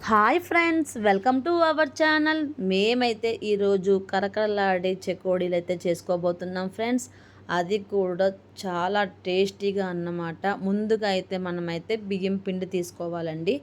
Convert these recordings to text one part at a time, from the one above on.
Hi friends, welcome to our channel. మేమైతే ఈరోజు కరకరలాడే చెకోడీలు అయితే చేసుకోబోతున్నాం ఫ్రెండ్స్. అది కూడా చాలా టేస్టీగా అన్నమాట. ముందుగా అయితే మనమైతే బియ్యం పిండి తీసుకోవాలండి.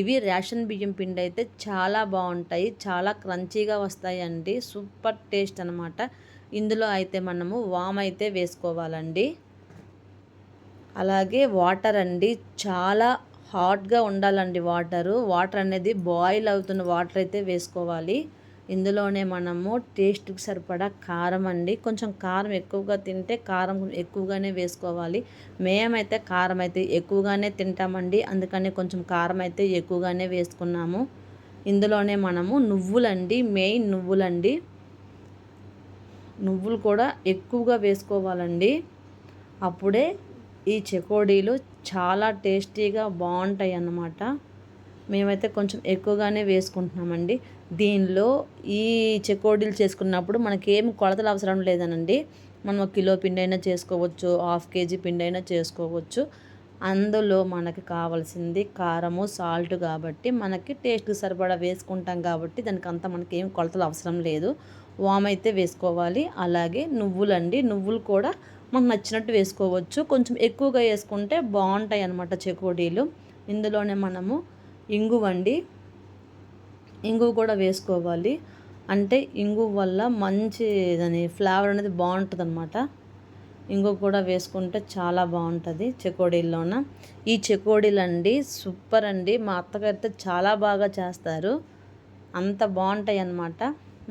ఇవి రేషన్ బియ్యం పిండి అయితే చాలా బాగుంటాయి, చాలా క్రంచీగా వస్తాయండి. సూపర్ టేస్ట్ అనమాట. ఇందులో అయితే మనము వామ్ అయితే వేసుకోవాలండి. అలాగే వాటర్ అండి, చాలా హాట్గా ఉండాలండి. వాటర్ అనేది బాయిల్ అవుతున్న వాటర్ అయితే వేసుకోవాలి. ఇందులోనే మనము టేస్ట్కి సరిపడా కారం అండి, కొంచెం కారం ఎక్కువగా తింటే కారం ఎక్కువగానే వేసుకోవాలి. మేమైతే కారం అయితే ఎక్కువగానే తింటామండి, అందుకని కొంచెం కారం అయితే ఎక్కువగానే వేసుకున్నాము. ఇందులోనే మనము నువ్వులండి, మెయిన్ నువ్వులండి, నువ్వులు కూడా ఎక్కువగా వేసుకోవాలండి. అప్పుడే ఈ చెకోడీలు చాలా టేస్టీగా బాగుంటాయి అన్నమాట. మేమైతే కొంచెం ఎక్కువగానే వేసుకుంటున్నామండి. దీనిలో ఈ చెకోడీలు చేసుకున్నప్పుడు మనకేం కొలతలు అవసరం లేదనండి. మనం 1 కిలో పిండి అయినా చేసుకోవచ్చు, 1/2 కేజీ పిండి అయినా చేసుకోవచ్చు. అందులో మనకి కావాల్సింది కారము, సాల్ట్ కాబట్టి మనకి టేస్ట్కి సరిపడా వేసుకుంటాం కాబట్టి దానికి అంతా మనకి ఏం కొలతలు అవసరం లేదు. వామ్ అయితే వేసుకోవాలి. అలాగే నువ్వులండి, నువ్వులు కూడా మనకు నచ్చినట్టు వేసుకోవచ్చు. కొంచెం ఎక్కువగా వేసుకుంటే బాగుంటాయి అన్నమాట చెకోడీలు. ఇందులోనే మనము ఇంగువండి, ఇంగువ కూడా వేసుకోవాలి. అంటే ఇంగువ వల్ల మంచి దాని ఫ్లేవర్ అనేది బాగుంటుంది అనమాట. ఇంగువ కూడా వేసుకుంటే చాలా బాగుంటుంది చెకోడీల్లోన. ఈ చెకోడీలు అండి సూపర్ అండి. మా అత్తగారితో చాలా బాగా చేస్తారు, అంత బాగుంటాయి అన్నమాట.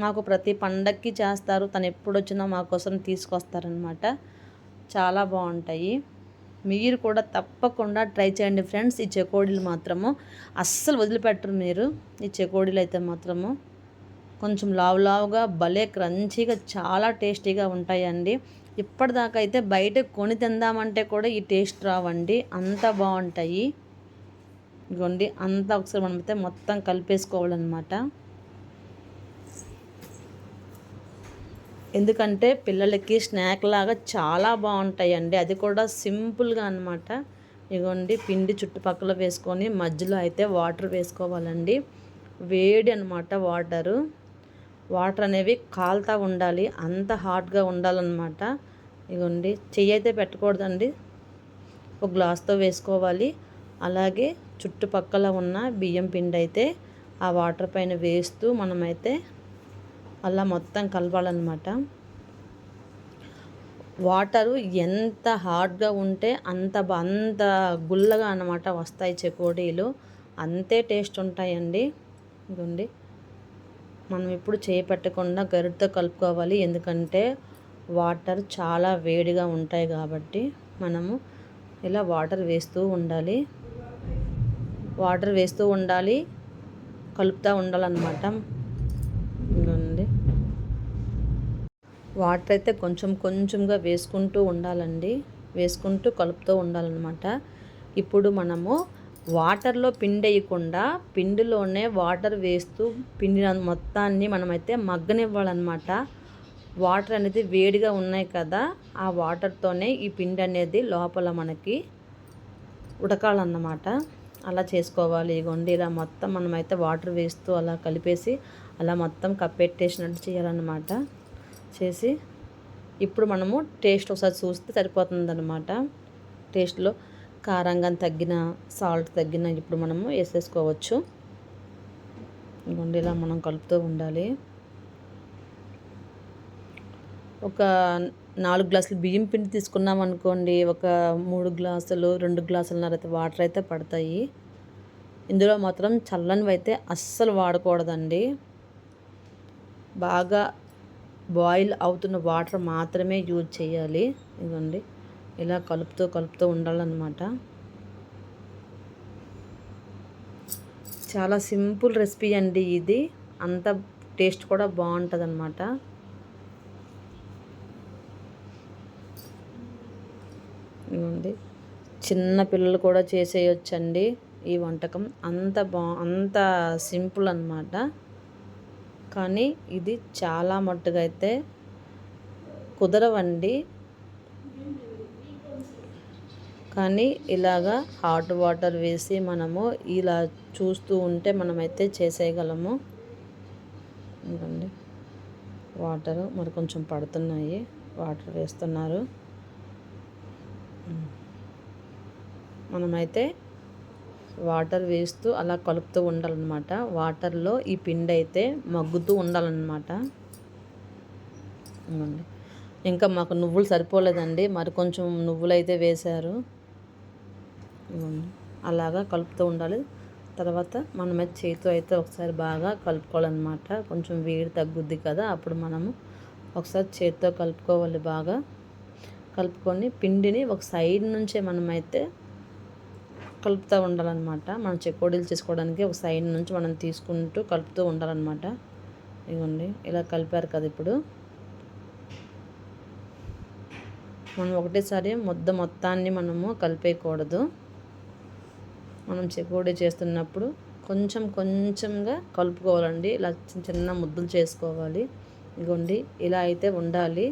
మాకు ప్రతి పండక్కి చేస్తారు, తను ఎప్పుడు వచ్చినా మా కోసం తీసుకొస్తారనమాట. చాలా బాగుంటాయి. మీరు కూడా తప్పకుండా ట్రై చేయండి ఫ్రెండ్స్. ఈ చెకోడీలు మాత్రము అస్సలు వదిలిపెట్టరు మీరు. ఈ చెకోడీలు అయితే మాత్రము కొంచెం లావుగా భలే క్రంచీగా చాలా టేస్టీగా ఉంటాయండి. ఇప్పటిదాకా అయితే బయట కొని తిందామంటే కూడా ఈ టేస్ట్ రావండి, అంత బాగుంటాయి. ఇదిగోండి, అంతా ఒకసారి మనమైతే మొత్తం కలిపేసుకోవాలన్నమాట. ఎందుకంటే పిల్లలకి స్నాక్ లాగా చాలా బాగుంటాయండి. అది కూడా సింపుల్గా అనమాట. ఇదిగోండి, పిండి చుట్టుపక్కల వేసుకొని మధ్యలో అయితే వాటర్ వేసుకోవాలండి. వేడి అనమాట వాటర్ అనేవి కాలుతూ ఉండాలి, అంత హాట్గా ఉండాలన్నమాట. ఇదిగోండి, చెయ్యి అయితే పెట్టకూడదండి, ఒక గ్లాస్తో వేసుకోవాలి. అలాగే చుట్టుపక్కల ఉన్న బియ్యం పిండి అయితే ఆ వాటర్ పైన వేస్తూ మనమైతే అలా మొత్తం కలపాలన్నమాట. వాటరు ఎంత హాట్గా ఉంటే అంత గుల్లగా అన్నమాట వస్తాయి చెకోడీలు, అంతే టేస్ట్ ఉంటాయండి. ఇదిగోండి, మనం ఇప్పుడు చేయి పెట్టకుండా గరిటతో కలుపుకోవాలి. ఎందుకంటే వాటర్ చాలా వేడిగా ఉంటాయి కాబట్టి మనము ఇలా వాటర్ వేస్తూ ఉండాలి, కలుపుతూ ఉండాలన్నమాట. ఇదిగోండి, వాటర్ అయితే కొంచెంగా వేసుకుంటూ ఉండాలండి, వేసుకుంటూ కలుపుతూ ఉండాలన్నమాట. ఇప్పుడు మనము వాటర్లో పిండి వేయకుండా పిండిలోనే వాటర్ వేస్తూ పిండి మొత్తాన్ని మనమైతే మగ్గనివ్వాలన్నమాట. వాటర్ అనేది వేడిగా ఉన్నాయి కదా, ఆ వాటర్తోనే ఈ పిండి అనేది లోపల మనకి ఉడకాలన్నమాట. అలా చేసుకోవాలి. ఇగోండి, ఇలా మొత్తం మనమైతే వాటర్ వేస్తూ అలా కలిపేసి అలా మొత్తం కప్పెట్టేసినట్టు చేయాలన్నమాట. చేసి ఇప్పుడు మనము టేస్ట్ ఒకసారి చూస్తే సరిపోతుందన్నమాట. టేస్ట్లో కారంగా తగ్గిన, సాల్ట్ తగ్గిన ఇప్పుడు మనము వేసేసుకోవచ్చు. ఇదిగోండి, ఇలా మనం కలుపుతూ ఉండాలి. ఒక 4 గ్లాసులు బియ్యం పిండి తీసుకున్నాం అనుకోండి, ఒక 3 గ్లాసులు 2 గ్లాసులన్నర అయితే వాటర్ అయితే పడతాయి. ఇందులో మాత్రం చల్లనివి అయితే అస్సలు వాడకూడదండి. బాగా బాయిల్ అవుతున్న వాటర్ మాత్రమే యూజ్ చేయాలి. ఇదిగోండి, ఇలా కలుపుతూ ఉండాలన్నమాట. చాలా సింపుల్ రెసిపీ అండి ఇది, అంత టేస్ట్ కూడా బాగుంటుంది అన్నమాట. ఇదిగోండి, చిన్న పిల్లలు కూడా చేసేయొచ్చండి ఈ వంటకం. అంత సింపుల్ అన్నమాట. కానీ ఇది చాలా మట్టుగా అయితే కుదరవండి. కానీ ఇలాగా హాట్ వాటర్ వేసి మనము ఇలా చూస్తూ ఉంటే మనమైతే చేసేయగలము. ఇదిగోండి వాటరు మరి కొంచెం పడుతున్నాయి, వాటర్ వేస్తున్నారు. మనమైతే వాటర్ వేస్తూ అలా కలుపుతూ ఉండాలన్నమాట. వాటర్లో ఈ పిండి అయితే మగ్గుతూ ఉండాలన్నమాట. ఇంకా మాకు నువ్వులు సరిపోలేదండి, మరి కొంచెం నువ్వులు అయితే వేశారు. అలాగా కలుపుతూ ఉండాలి. తర్వాత మనమైతే చేతితో అయితే ఒకసారి బాగా కలుపుకోవాలన్నమాట. కొంచెం వేడి తగ్గుద్ది కదా, అప్పుడు మనము ఒకసారి చేతితో కలుపుకోవాలి. బాగా కలుపుకొని పిండిని ఒక సైడ్ నుంచే మనమైతే కలుపుతూ ఉండాలన్నమాట. మనం చెకోడీలు చేసుకోవడానికి ఒక సైడ్ నుంచి మనం తీసుకుంటూ కలుపుతూ ఉండాలన్నమాట. ఇదిగోండి ఇలా కలిపారు కదా. ఇప్పుడు మనం ఒకటేసారి మొత్తాన్ని మనము కలిపేయకూడదు. మనం చెకోడీ చేస్తున్నప్పుడు కొంచెం కొంచెంగా కలుపుకోవాలండి. ఇలా చిన్న చిన్న ముద్దలు చేసుకోవాలి. ఇదిగోండి ఇలా అయితే ఉండాలి.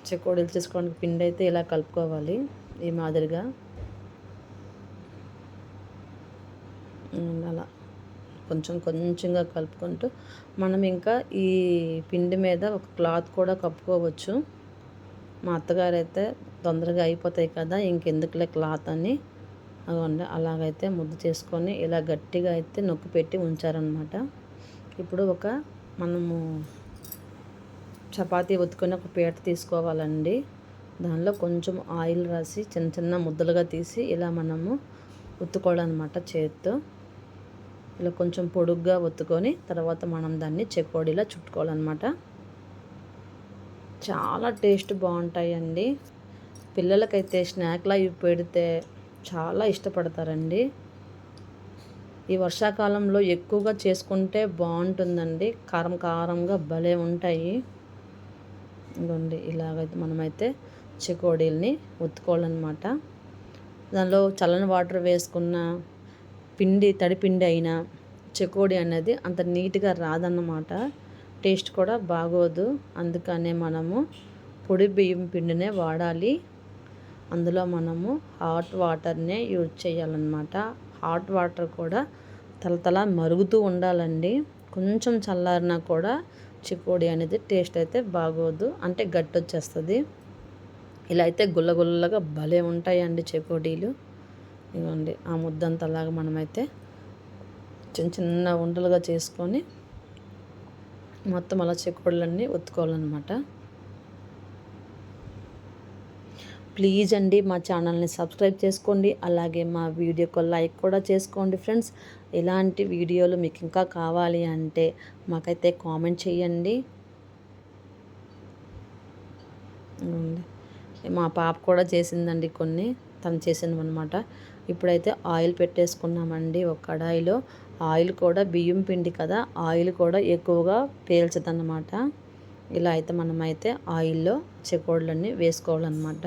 చెకోడీలు చేసుకోవడానికి పిండి అయితే ఇలా కలుపుకోవాలి ఈ మాదిరిగా. అలా కొంచెం కొంచెంగా కలుపుకుంటూ మనం ఇంకా ఈ పిండి మీద ఒక క్లాత్ కూడా కప్పుకోవచ్చు. మా అత్తగారు అయితే తొందరగా అయిపోతాయి కదా, ఇంకెందుకులే క్లాత్ అని అదిగోండి అలాగైతే ముద్ద చేసుకొని ఇలా గట్టిగా అయితే నొక్కి పెట్టి ఉంచారనమాట. ఇప్పుడు మనము చపాతీ ఒత్తుకొని ఒక పీట తీసుకోవాలండి. దానిలో కొంచెం ఆయిల్ రాసి చిన్న చిన్న ముద్దలుగా తీసి ఇలా మనము ఒత్తుకోవాలన్నమాట చేతితో. ఇలా కొంచెం పొడుగ్గా ఒత్తుకొని తర్వాత మనం దాన్ని చెకోడీలా చుట్టుకోవాలన్నమాట. చాలా టేస్ట్ బాగుంటాయండి. పిల్లలకైతే స్నాక్లా ఇవి పెడితే చాలా ఇష్టపడతారండి. ఈ వర్షాకాలంలో ఎక్కువగా చేసుకుంటే బాగుంటుందండి. కారం కారంగా భలే ఉంటాయి. ఇదిగోండి ఇలాగైతే మనమైతే చెకోడీల్ని ఒత్తుకోవాలన్నమాట. దానిలో చల్లని వాటర్ వేసుకున్న తడి పిండి అయినా చెకోడీ అనేది అంత నీట్గా రాదన్నమాట. టేస్ట్ కూడా బాగోదు. అందుకనే మనము పొడి బియ్యం పిండినే వాడాలి. అందులో మనము హాట్ వాటర్నే యూజ్ చేయాలన్నమాట. హాట్ వాటర్ కూడా తలతల మరుగుతూ ఉండాలండి. కొంచెం చల్లారినా కూడా చెకోడీ అనేది టేస్ట్ అయితే బాగోదు, అంటే గట్టి వచ్చేస్తుంది. ఇలా అయితే గుల్లగుల్లగా భలే ఉంటాయండి చెకోడీలు. ఇవ్వండి ఆ ముద్దంతలాగా మనమైతే చిన్న చిన్న ఉండలుగా చేసుకొని మొత్తం అలా చెకోడీలన్నీ ఒత్తుకోవాలన్నమాట. ప్లీజ్ అండి మా ఛానల్ని సబ్స్క్రైబ్ చేసుకోండి. అలాగే మా వీడియోకి లైక్ కూడా చేసుకోండి ఫ్రెండ్స్. ఇలాంటి వీడియోలు మీకు ఇంకా కావాలి అంటే మాకైతే కామెంట్ చేయండి. మా పాప కూడా చేసిందండి కొన్ని, తను చేసినవన్నమాట. ఇప్పుడైతే ఆయిల్ పెట్టేసుకున్నామండి. ఒక కడాయిలో ఆయిల్ కూడా బియ్యం పిండి కదా, ఆయిల్ కూడా ఎక్కువగా పీల్చదన్నమాట. ఇలా అయితే మనమైతే ఆయిల్లో చెకోడీలన్నీ వేసుకోవాలన్నమాట.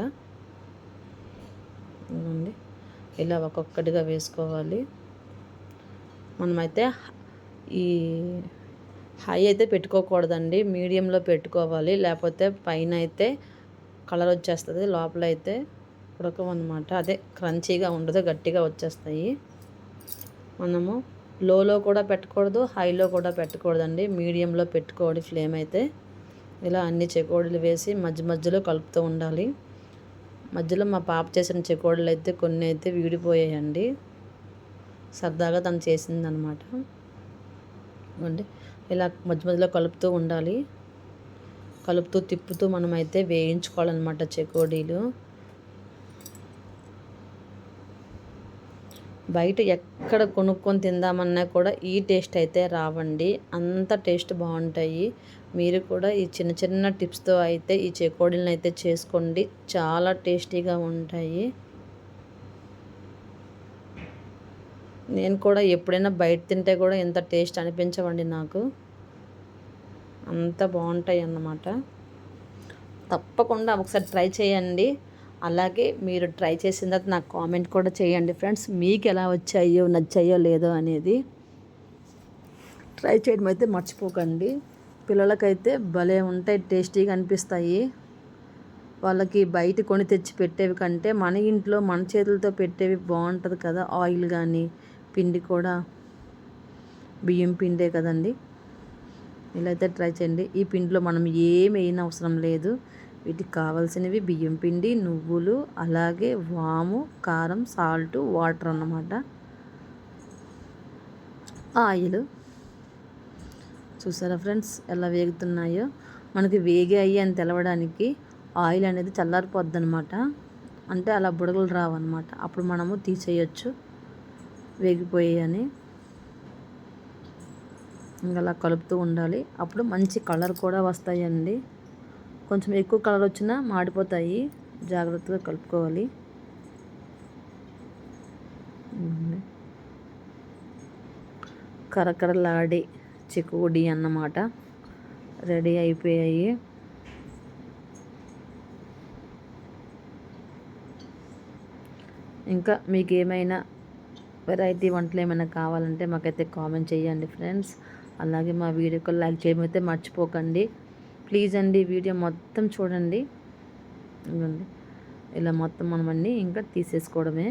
ఇలా ఒక్కొక్కటిగా వేసుకోవాలి. మనమైతే ఈ హై అయితే పెట్టుకోకూడదండి, మీడియంలో పెట్టుకోవాలి. లేకపోతే పైన అయితే కలర్ వచ్చేస్తుంది, లోపల అయితే ఉడకమన్నమాట. అదే క్రంచీగా ఉండదు, గట్టిగా వచ్చేస్తాయి. మనము లోలో కూడా పెట్టకూడదు, హైలో కూడా పెట్టకూడదండి, మీడియంలో పెట్టుకోవాలి ఫ్లేమ్ అయితే. ఇలా అన్ని చెకోడీలు వేసి మధ్యలో కలుపుతూ ఉండాలి. మధ్యలో మా పాప చేసిన చెకోడీలు అయితే కొన్ని అయితే వీడిపోయాయండి. సరదాగా తను చేసిందనమాట. అండి ఇలా మధ్యలో కలుపుతూ ఉండాలి. కలుపుతూ తిప్పుతూ మనమైతే వేయించుకోవాలన్నమాట చెకోడీలు. బయట ఎక్కడ కొనుక్కొని తిందామన్నా కూడా ఈ టేస్ట్ అయితే రావండి, అంత టేస్ట్ బాగుంటాయి. మీరు కూడా ఈ చిన్న చిన్న టిప్స్తో అయితే ఈ చెకోడీలను అయితే చేసుకోండి, చాలా టేస్టీగా ఉంటాయి. నేను కూడా ఎప్పుడైనా బయట తింటే కూడా ఇంత టేస్ట్ అనిపించవండి నాకు, అంత బాగుంటాయి అన్నమాట. తప్పకుండా ఒకసారి ట్రై చేయండి. అలాగే మీరు ట్రై చేసిన తర్వాత నాకు కామెంట్ కూడా చేయండి ఫ్రెండ్స్, మీకు ఎలా వచ్చాయో నచ్చాయో లేదో అనేది. ట్రై చేయడం అయితే మర్చిపోకండి. పిల్లలకైతే భలే ఉంటాయి, టేస్టీగా అనిపిస్తాయి. వాళ్ళకి బయట కొని తెచ్చి పెట్టేవి కంటే మన ఇంట్లో మన చేతులతో పెట్టేవి బాగుంటుంది కదా. ఆయిల్ కానీ పిండి కూడా బియ్యం పిండే కదండి. ఇలా అయితే ట్రై చేయండి. ఈ పిండిలో మనం ఏం వేయని అవసరం లేదు. వీటికి కావాల్సినవి బియ్యం పిండి, నువ్వులు, అలాగే వాము, కారం, సాల్ట్, వాటర్ అన్నమాట. ఆయిల్ చూసారా ఫ్రెండ్స్ ఎలా వేగుతున్నాయో. మనకి వేగాయి అని తెలవడానికి ఆయిల్ అనేది చల్లారిపోద్ది అనమాట. అంటే అలా బుడగలు రావన్నమాట. అప్పుడు మనము తీసేయచ్చు వేగిపోయాయని. ఇంకా అలా కలుపుతూ ఉండాలి. అప్పుడు మంచి కలర్ కూడా వస్తాయండి. కొంచెం ఎక్కువ కలర్ వచ్చినా మాడిపోతాయి, జాగ్రత్తగా కలుపుకోవాలి. కరకరలాడే చెకోడీ అన్నమాట రెడీ అయిపోయాయి. ఇంకా మీకు ఏమైనా వెరైటీ వంటలు ఏమైనా కావాలంటే మాకైతే కామెంట్ చేయండి ఫ్రెండ్స్. అలాగే మా వీడియోకి లైక్ చేయమైతే మర్చిపోకండి ప్లీజ్ అండి. వీడియో మొత్తం చూడండి. ఇవ్వండి ఇలా మొత్తం మనమన్నీ ఇంకా తీసేసుకోవడమే.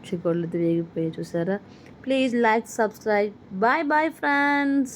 చికోళ్ళతో వేగిపోయి చూసారా. Please like, subscribe. Bye bye friends.